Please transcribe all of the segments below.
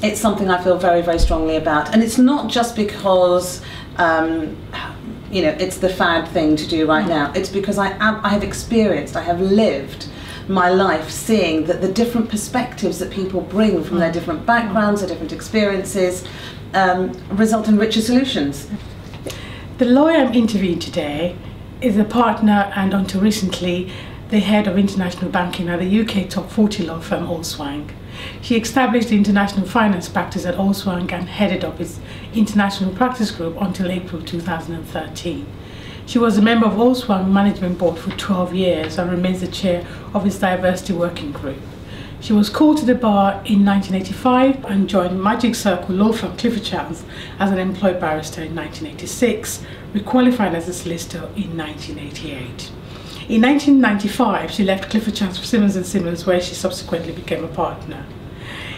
it's something I feel very, very strongly about. And it's not just because, you know, it's the fad thing to do right now. It's because I have experienced, I have lived my life seeing that the different perspectives that people bring from their different backgrounds, their different experiences, result in richer solutions. The lawyer I'm interviewing today is a partner and until recently the head of international banking at the UK top 40 law firm Olswang. She established the international finance practice at Olswang and headed up its international practice group until April 2013. She was a member of Olswang Management Board for 12 years and remains the chair of its diversity working group. She was called to the bar in 1985 and joined Magic Circle law firm Clifford Chance as an employed barrister in 1986, requalified as a solicitor in 1988. In 1995, she left Clifford Chance for Simmons & Simmons, where she subsequently became a partner.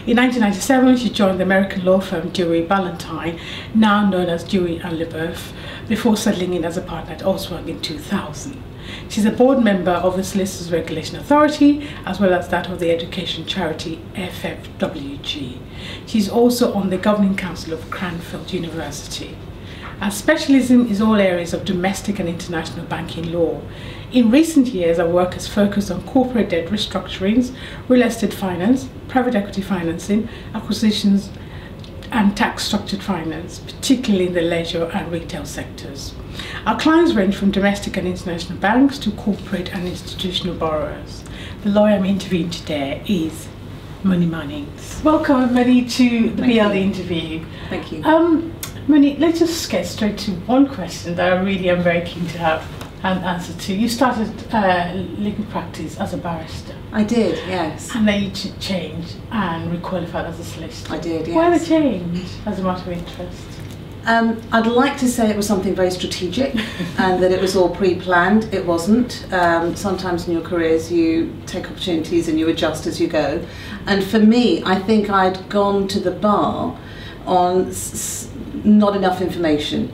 In 1997, she joined the American law firm Dewey Ballantine, now known as Dewey & LeBoeuf, before settling in as a partner at Olswang in 2000. She's a board member of the Solicitors Regulation Authority, as well as that of the education charity FFWG. She's also on the Governing Council of Cranfield University. Her specialism is all areas of domestic and international banking law. In recent years, her work has focused on corporate debt restructurings, real estate finance, private equity financing, acquisitions, and tax-structured finance, particularly in the leisure and retail sectors. Our clients range from domestic and international banks to corporate and institutional borrowers. The lawyer I'm interviewing today is Moni Mannings. Welcome, Moni, to the BLD interview. Thank you. Moni, let's just get straight to one question that I really am very keen to have an answer to. You started legal practice as a barrister. I did, yes. And then you changed and requalified as a solicitor. I did, yes. Why the change as a matter of interest? I'd like to say it was something very strategic and that it was all pre-planned. It wasn't. Sometimes in your careers you take opportunities and you adjust as you go. And for me, I think I'd gone to the bar on not enough information.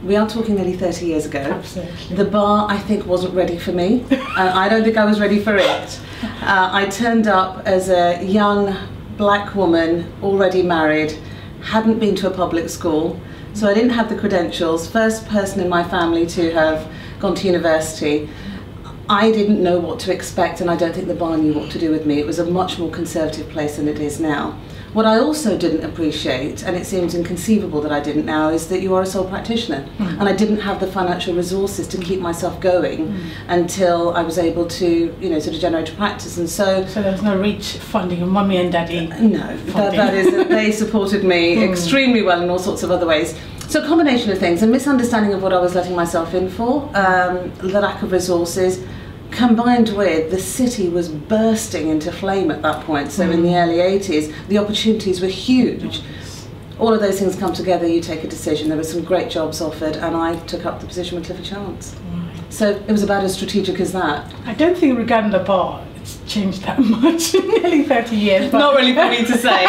We are talking nearly 30 years ago. Absolutely. The bar, I think, wasn't ready for me. I don't think I was ready for it. I turned up as a young black woman, already married, hadn't been to a public school, so I didn't have the credentials. First person in my family to have gone to university. I didn't know what to expect, and I don't think the bar knew what to do with me. It was a much more conservative place than it is now. What I also didn't appreciate, and it seems inconceivable that I didn't now, is that you are a sole practitioner. And I didn't have the financial resources to keep myself going until I was able to, you know, sort of generate a practice. And so there was no reach funding of mummy and daddy? No, that is, they supported me extremely well in all sorts of other ways. So a combination of things, a misunderstanding of what I was letting myself in for, the lack of resources, combined with the city was bursting into flame at that point. So in the early 80s, the opportunities were huge. All of those things come together, you take a decision. There were some great jobs offered, and I took up the position with Clifford Chance. So it was about as strategic as that. I don't think regarding the bar, it's changed that much in nearly 30 years. But not really for me to say.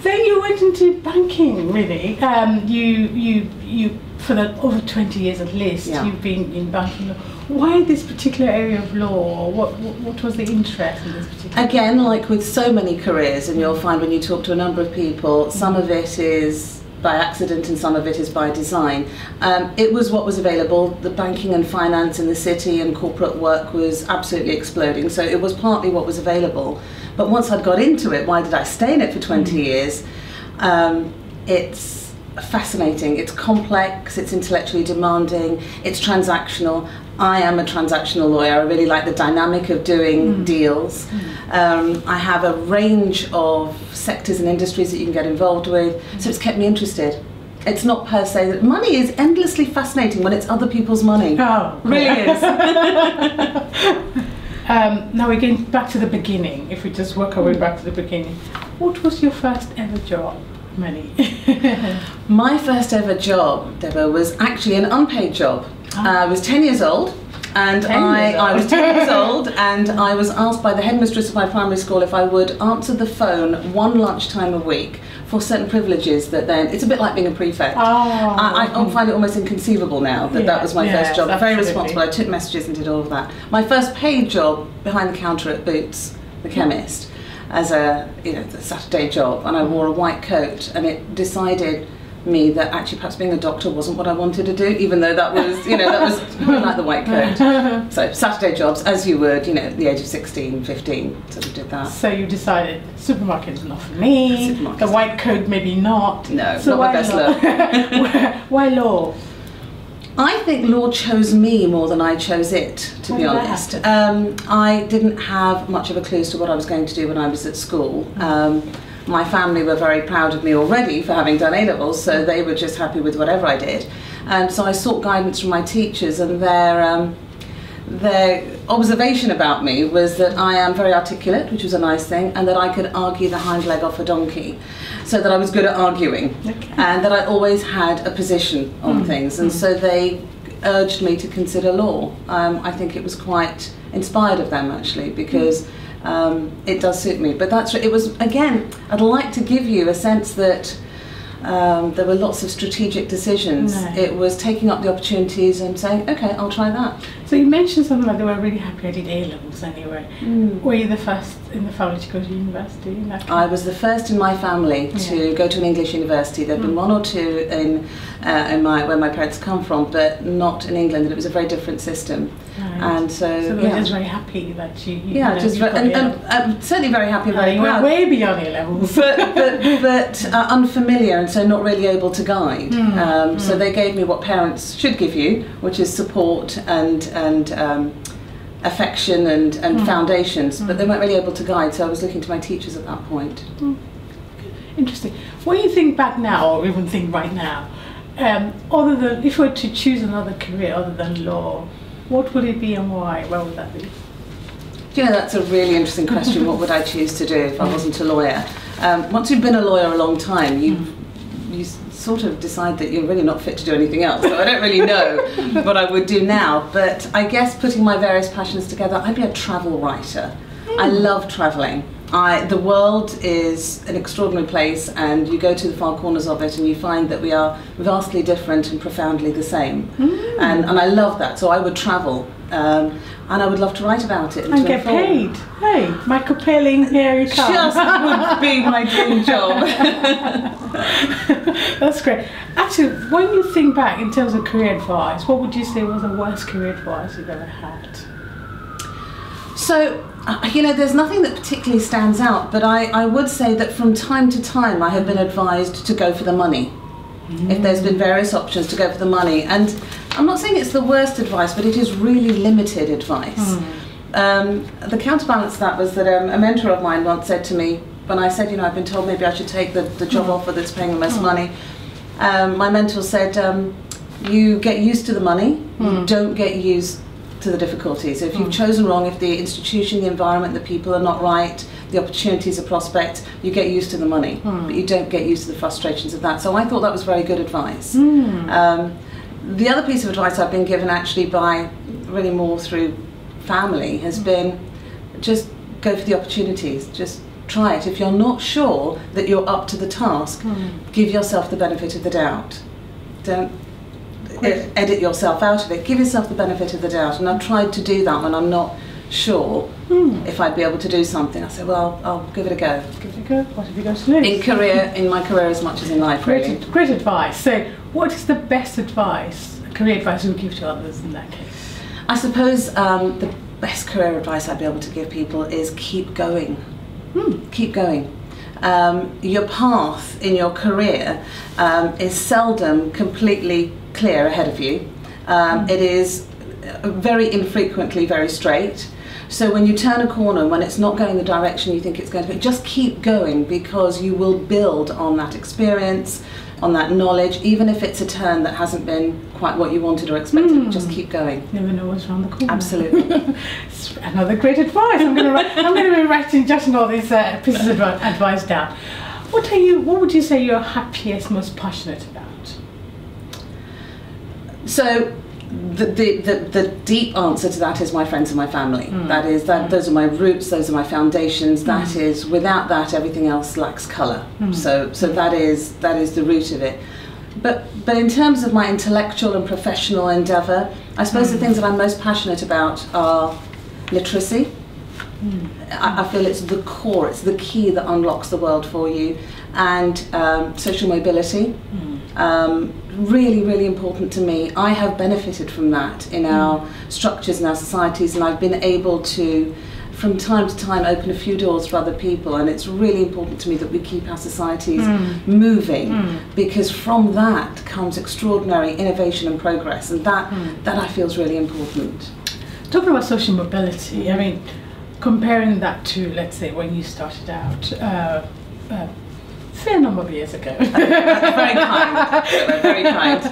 Then you went into banking, really. You for over 20 years at least, you've been in banking law. Why this particular area of law? What was the interest in this particular? Again, like with so many careers, and you'll find when you talk to a number of people, some of it is by accident and some of it is by design. It was what was available. The banking and finance in the city and corporate work was absolutely exploding, so it was partly what was available. But once I'd got into it, why did I stay in it for 20 years? It's fascinating, it's complex, it's intellectually demanding, it's transactional. I am a transactional lawyer. I really like the dynamic of doing deals. I have a range of sectors and industries that you can get involved with, so it's kept me interested. It's not per se that money is endlessly fascinating when it's other people's money. Oh, really is. Now we're getting back to the beginning. If we just work our way back to the beginning, what was your first ever job, Moni? My first ever job, Debo, was actually an unpaid job. I was 10 years old, and I was 10 years old, and I was asked by the headmistress of my primary school if I would answer the phone one lunchtime a week for certain privileges that then, it's a bit like being a prefect. I find it almost inconceivable now that that was my first job. Very responsible. I took messages and did all of that. My first paid job behind the counter at Boots, the chemist. as a Saturday job, and I wore a white coat, and it decided me that actually perhaps being a doctor wasn't what I wanted to do, even though that was, that was I like the white coat. So Saturday jobs, as you would, at the age of 16, 15, sort of did that. So you decided supermarket is not for me, the white coat maybe not. No, so not my best look. Why law? I think law chose me more than I chose it, to be honest. I didn't have much of a clue as to what I was going to do when I was at school. My family were very proud of me already for having done A-levels, so they were just happy with whatever I did. And so I sought guidance from my teachers, and their observation about me was that I am very articulate, which was a nice thing, and that I could argue the hind leg off a donkey, so that I was good at arguing, and that I always had a position on things, and so they urged me to consider law. I think it was quite inspired of them, actually, because it does suit me. But it was, again, I'd like to give you a sense that there were lots of strategic decisions. No. It was taking up the opportunities and saying, okay, I'll try that. So you mentioned something like they were really happy I did A-levels anyway. Were you the first in the family to go to university in that case? I was the first in my family to go to an English university. There have been one or two in where my parents come from, but not in England, and it was a very different system. Right. And so they were just very happy that certainly very happy and very proud. You went way beyond A-levels. but unfamiliar, and so not really able to guide. So they gave me what parents should give you, which is support and affection and foundations, but they weren't really able to guide, so I was looking to my teachers at that point. Interesting. When you think back now, or even think right now, other than, if you were to choose another career other than law, what would it be and why? Where would that be? That's a really interesting question. What would I choose to do if I wasn't a lawyer? Once you've been a lawyer a long time, you sort of decide that you're really not fit to do anything else. So I don't really know what I would do now, but I guess putting my various passions together, I'd be a travel writer. I love travelling. The world is an extraordinary place, and you go to the far corners of it and you find that we are vastly different and profoundly the same. And I love that, so I would travel. And I would love to write about it. And get paid. Hey, Michael Pelling, here you come. Just would be my dream job. That's great. Actually, when you think back in terms of career advice, what would you say was the worst career advice you've ever had? So, there's nothing that particularly stands out, but I would say that from time to time I have been advised to go for the money. If there's been various options to go for the money. And I'm not saying it's the worst advice, but it is really limited advice. The counterbalance to that was that a mentor of mine once said to me, when I said, I've been told maybe I should take the job offer that's paying the most money, my mentor said, you get used to the money, you don't get used to the difficulties. So if you've chosen wrong, if the institution, the environment, the people are not right, the opportunities, the prospects, you get used to the money, but you don't get used to the frustrations of that. So I thought that was very good advice. The other piece of advice I've been given, actually by really more through family, has been just go for the opportunities, just try it. If you're not sure that you're up to the task, give yourself the benefit of the doubt. Don't edit yourself out of it. Give yourself the benefit of the doubt. And I've tried to do that when I'm not sure if I'd be able to do something. I say, well, I'll give it a go. Give it a go. What have you got to lose? In my career as much as in life, really. Great advice. So, what is the best advice, career advice you would give to others in that case? I suppose the best career advice I'd be able to give people is keep going. Keep going. Your path in your career is seldom completely clear ahead of you. It is very infrequently very straight. So when you turn a corner, when it's not going the direction you think it's going to be, just keep going, because you will build on that experience, on that knowledge, even if it's a turn that hasn't been quite what you wanted or expected. Just keep going. Never know what's around the corner. Absolutely. Another great advice. I'm going to be writing just all these pieces of advice down. What would you say you're happiest, most passionate about? So the deep answer to that is my friends and my family. Those are my roots, those are my foundations. That is, without that, everything else lacks colour. So that is the root of it. But in terms of my intellectual and professional endeavour, I suppose the things that I'm most passionate about are literacy, I feel it's the core, it's the key that unlocks the world for you. And social mobility, really, really important to me. I have benefited from that in our structures and our societies, and I've been able to, from time to time, open a few doors for other people, and it's really important to me that we keep our societies moving, because from that comes extraordinary innovation and progress, and that I feel is really important. Talking about social mobility, I mean, comparing that to, let's say, when you started out, fair number of years ago. Very kind. Very kind.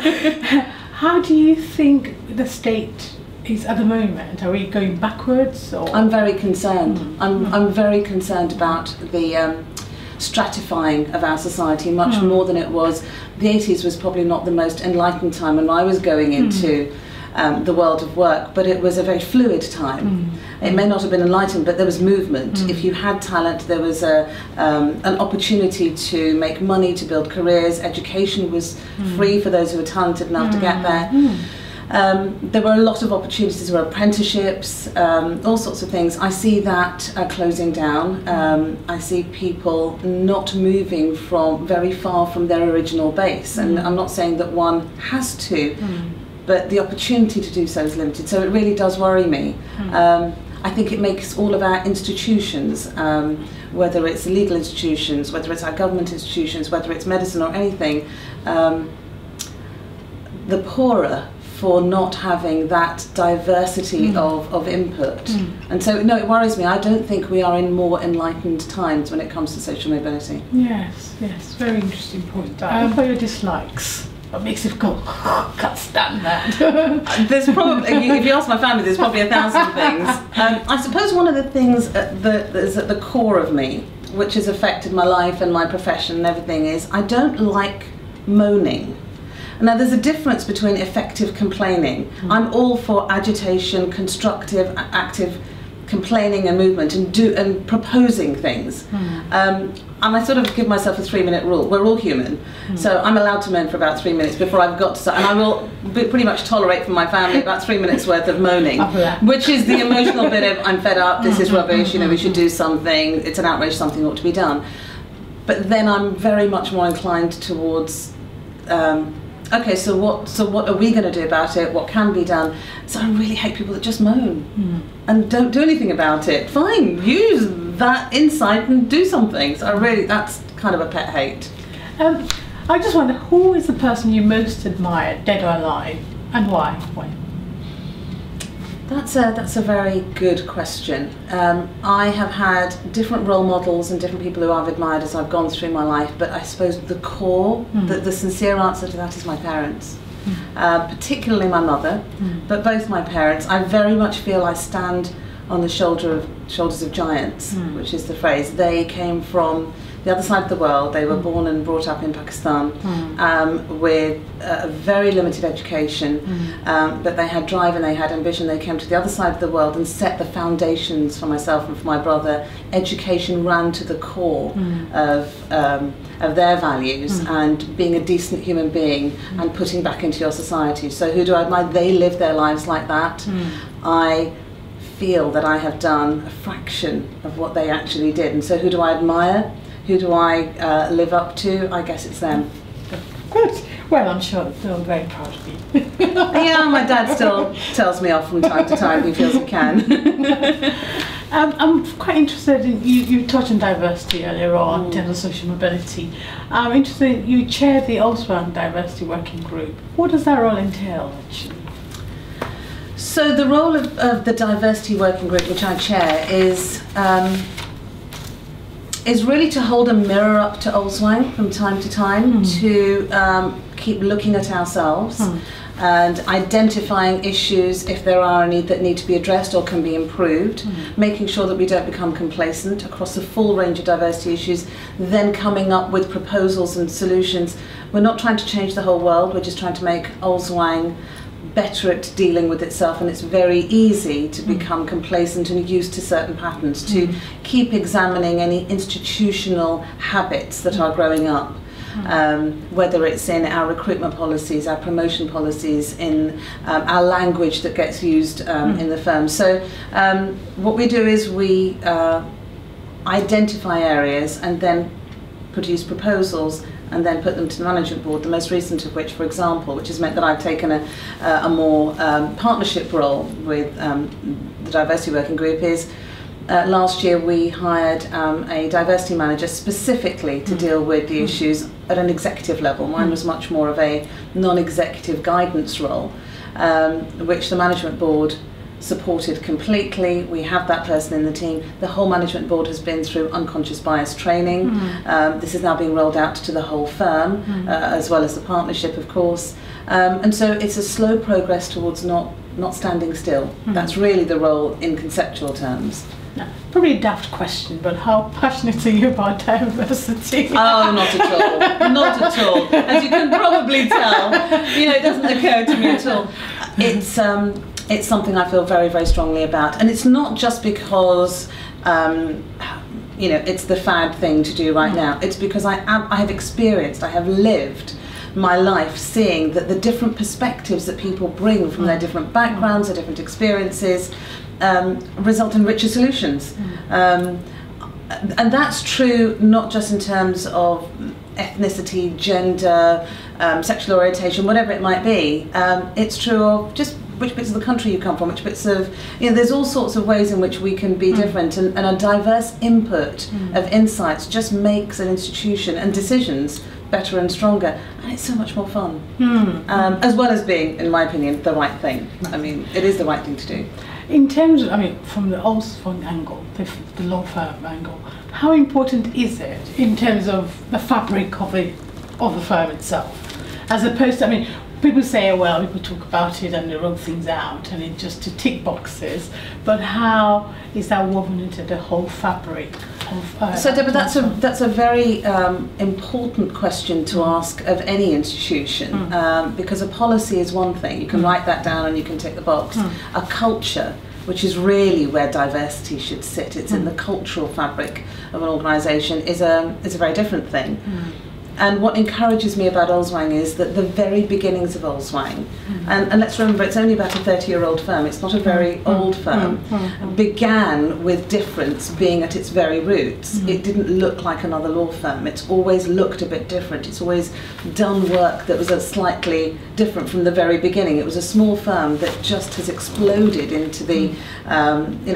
How do you think the state is at the moment? Are we going backwards? Or? I'm very concerned. I'm very concerned about the stratifying of our society, much more than it was. The 80s was probably not the most enlightened time when I was going into the world of work, but it was a very fluid time. It may not have been enlightened, but there was movement. If you had talent, there was an opportunity to make money, to build careers. Education was free for those who were talented enough to get there. There were a lot of opportunities, there were apprenticeships, all sorts of things. I see that closing down. I see people not moving from very far from their original base, and I'm not saying that one has to, but the opportunity to do so is limited, so it really does worry me. I think it makes all of our institutions, whether it's legal institutions, whether it's our government institutions, whether it's medicine or anything, the poorer for not having that diversity of input. And so, no, it worries me. I don't think we are in more enlightened times when it comes to social mobility. Yes, yes, very interesting point. What are your dislikes? What makes it go, can't stand that? There's probably, if you ask my family, there's probably 1,000 things. I suppose one of the things that is at the core of me, which has affected my life and my profession and everything, is I don't like moaning. Now, there's a difference between effective complaining. I'm all for agitation, constructive, active complaining and movement, and proposing things. And I sort of give myself a 3-minute rule. We're all human, so I'm allowed to moan for about 3 minutes before I've got to start. And I will pretty much tolerate from my family about 3 minutes worth of moaning, which is the emotional bit of I'm fed up, this is rubbish, you know, we should do something, it's an outrage, something ought to be done. But then I'm very much more inclined towards okay, so what are we going to do about it? What can be done? So I really hate people that just moan and don't do anything about it. Fine, use that insight and do something. So that's kind of a pet hate. I just wonder, who is the person you most admire, dead or alive, and why? That's a very good question. I have had different role models and different people who I've admired as I've gone through my life, but I suppose the core, the sincere answer to that is my parents. Particularly my mother, but both my parents. I very much feel I stand on the shoulders of giants, which is the phrase. They came from the other side of the world. They were born and brought up in Pakistan with a very limited education, but they had drive and they had ambition. They came to the other side of the world and set the foundations for myself and for my brother. Education ran to the core of their values and being a decent human being and putting back into your society. So who do I admire? They live their lives like that. I feel that I have done a fraction of what they actually did, and so who do I admire? Who do I live up to? I guess it's them. Good. Well, I'm sure they're very proud of you. Yeah, my dad still tells me off from time to time. He feels he can. I'm quite interested in, you touched on diversity earlier on, in terms of social mobility. I'm interested, you chair the Olswang Diversity Working Group. What does that role entail, actually? So the role of the Diversity Working Group, which I chair, is really to hold a mirror up to Olswang from time to time, to keep looking at ourselves and identifying issues, if there are any, that need to be addressed or can be improved, making sure that we don't become complacent across a full range of diversity issues, then coming up with proposals and solutions. We're not trying to change the whole world, we're just trying to make Olswang better at dealing with itself, and it's very easy to become complacent and used to certain patterns, to keep examining any institutional habits that are growing up. whether it's in our recruitment policies, our promotion policies, in our language that gets used in the firm. So what we do is we identify areas and then produce proposals and then put them to the management board, the most recent of which, for example, which has meant that I've taken a more partnership role with the diversity working group, is last year we hired a diversity manager specifically to deal with the issues at an executive level. Mine was much more of a non-executive guidance role, which the management board supported completely. We have that person in the team. The whole management board has been through unconscious bias training. This is now being rolled out to the whole firm, as well as the partnership, of course. And so it's a slow progress towards not standing still. That's really the role in conceptual terms. No, probably a daft question, but how passionate are you about diversity? Oh, not at all. Not at all. As you can probably tell, it doesn't occur to me at all. It's something I feel very, very strongly about, and it's not just because it's the fad thing to do right now. It's because I have lived my life seeing that the different perspectives that people bring from their different backgrounds, their different experiences, result in richer solutions. And that's true not just in terms of ethnicity, gender, sexual orientation, whatever it might be. It's true of just which bits of the country you come from, which bits of, there's all sorts of ways in which we can be different, and a diverse input of insights just makes an institution and decisions better and stronger, and it's so much more fun. As well as being, in my opinion, the right thing. I mean, it is the right thing to do. In terms of, from the Olswang angle, the law firm angle, how important is it in terms of the fabric of the firm itself? As opposed to, people say, well, people talk about it and they roll things out and it's just to tick boxes, but how is that woven into the whole fabric of So Deborah, that's a very important question to ask of any institution, because a policy is one thing, you can write that down and you can tick the box. A culture, which is really where diversity should sit, it's in the cultural fabric of an organisation, is a very different thing. And what encourages me about Olswang is that the very beginnings of Olswang, and let's remember it's only about a 30-year-old firm, it's not a very old firm, began with difference being at its very roots. It didn't look like another law firm, it's always looked a bit different, it's always done work that was slightly different from the very beginning. It was a small firm that just has exploded into the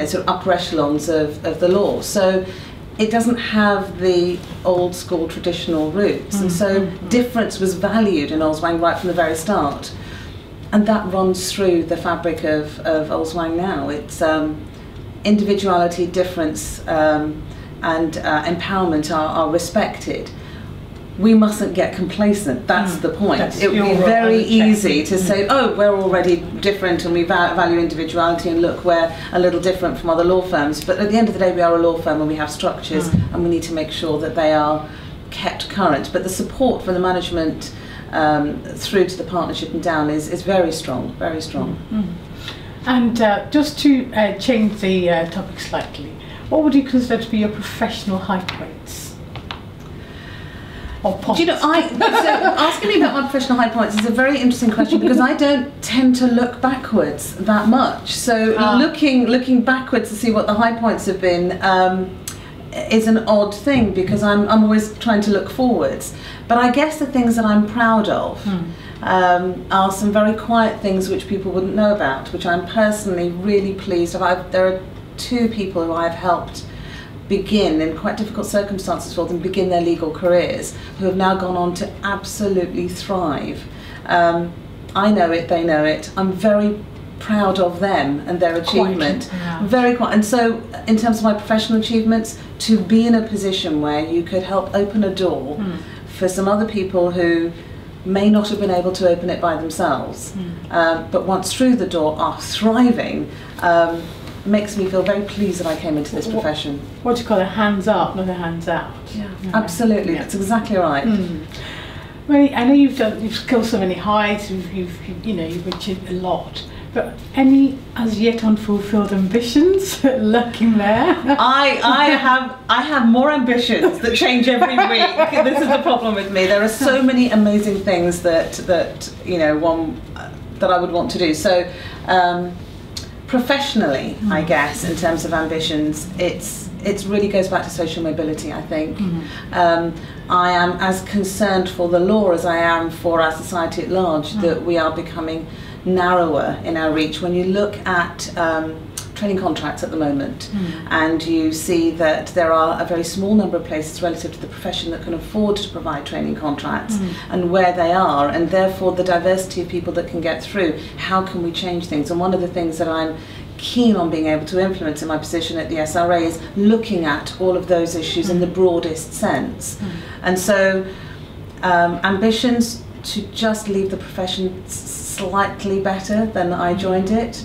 sort of upper echelons of the law. So it doesn't have the old school traditional roots, and so difference was valued in Olswang right from the very start, and that runs through the fabric of Olswang now. It's individuality, difference, and empowerment are respected. We mustn't get complacent, that's the point. It would be very easy to say, oh, we're already different and we value individuality, and look, we're a little different from other law firms. But at the end of the day, we are a law firm and we have structures, and we need to make sure that they are kept current. But the support from the management through to the partnership and down is very strong, very strong. And just to change the topic slightly, what would you consider to be your professional high points? Do you know, so asking me about my professional high points is a very interesting question, because I don't tend to look backwards that much. So looking backwards to see what the high points have been is an odd thing, because I'm always trying to look forwards. But I guess the things that I'm proud of are some very quiet things which people wouldn't know about, which I'm personally really pleased of. There are two people who I've helped begin in quite difficult circumstances for them, begin their legal careers, who have now gone on to absolutely thrive. I know it, they know it. I'm very proud of them and their achievement. Very quite. And so in terms of my professional achievements, to be in a position where you could help open a door for some other people who may not have been able to open it by themselves, but once through the door are thriving, makes me feel very pleased that I came into this profession. What do you call it? Hands up, not a hands out. Yeah, absolutely. That's exactly right. Well, I know you've scaled so many heights. You've achieved a lot. But any as yet unfulfilled ambitions lurking there? I have more ambitions that change every week. This is the problem with me. There are so many amazing things that you know that I would want to do. So professionally, I guess in terms of ambitions, it really goes back to social mobility, I think. I am as concerned for the law as I am for our society at large, that we are becoming narrower in our reach. When you look at training contracts at the moment, and you see that there are a very small number of places relative to the profession that can afford to provide training contracts, and where they are, and therefore the diversity of people that can get through, how can we change things? And one of the things that I'm keen on being able to influence in my position at the SRA is looking at all of those issues in the broadest sense. And so ambitions to just leave the profession slightly better than I joined it,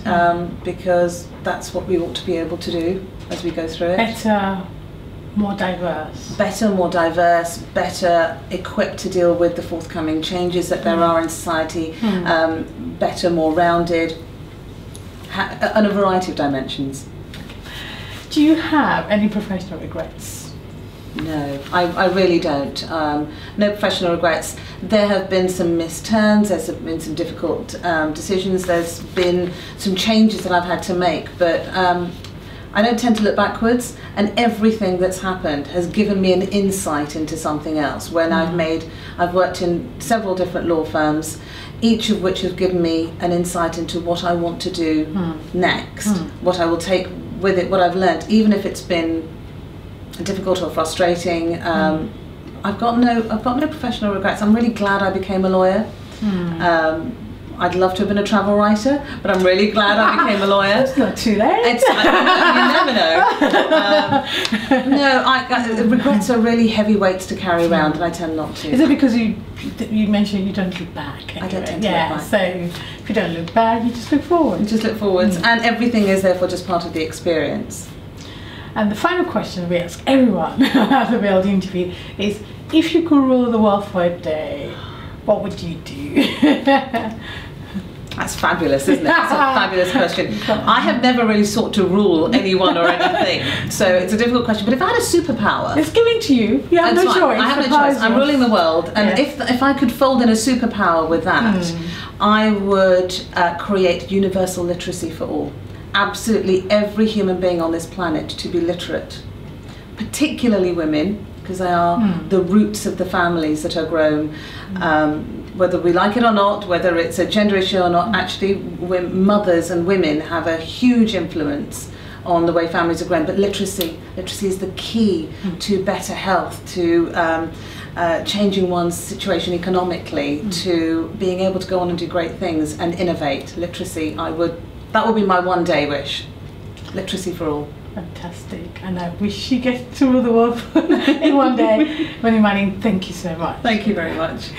because that's what we ought to be able to do as we go through it. Better, more diverse. Better, more diverse, better equipped to deal with the forthcoming changes that there are in society, better, more rounded, on a variety of dimensions. Do you have any professional regrets? No, I really don't. No professional regrets. There have been some missed turns, there's been some difficult decisions, there's been some changes that I've had to make, but I don't tend to look backwards, and everything that's happened has given me an insight into something else. When I've worked in several different law firms, each of which have given me an insight into what I want to do next, what I will take with it, what I've learnt, even if it's been difficult or frustrating. I've got no professional regrets. I'm really glad I became a lawyer. I'd love to have been a travel writer, but I'm really glad I became a lawyer. It's not too late. You never know. Regrets are really heavy weights to carry around, and I tend not to. Is it because you mentioned you don't look back? Anyway? I don't tend to look back. So if you don't look back, you just look forward. You just look forwards, and everything is therefore just part of the experience. And the final question we ask everyone at the BLD interview is, if you could rule the world for a day, what would you do? That's fabulous, isn't it? That's a fabulous question. I have never really sought to rule anyone or anything, so it's a difficult question. But if I had a superpower... It's given to you. You have no choice. I have no choice. I'm ruling the world, and if I could fold in a superpower with that, I would create universal literacy for all. Absolutely every human being on this planet to be literate, particularly women, because they are the roots of the families that are grown. Whether we like it or not, whether it's a gender issue or not, actually mothers and women have a huge influence on the way families are grown. But literacy is the key to better health, to changing one's situation economically, to being able to go on and do great things and innovate. Literacy, that would be my one day wish. Literacy for all. Fantastic, and I wish you get to rule the world in one day. Moni Mannings, thank you so much. Thank you very much.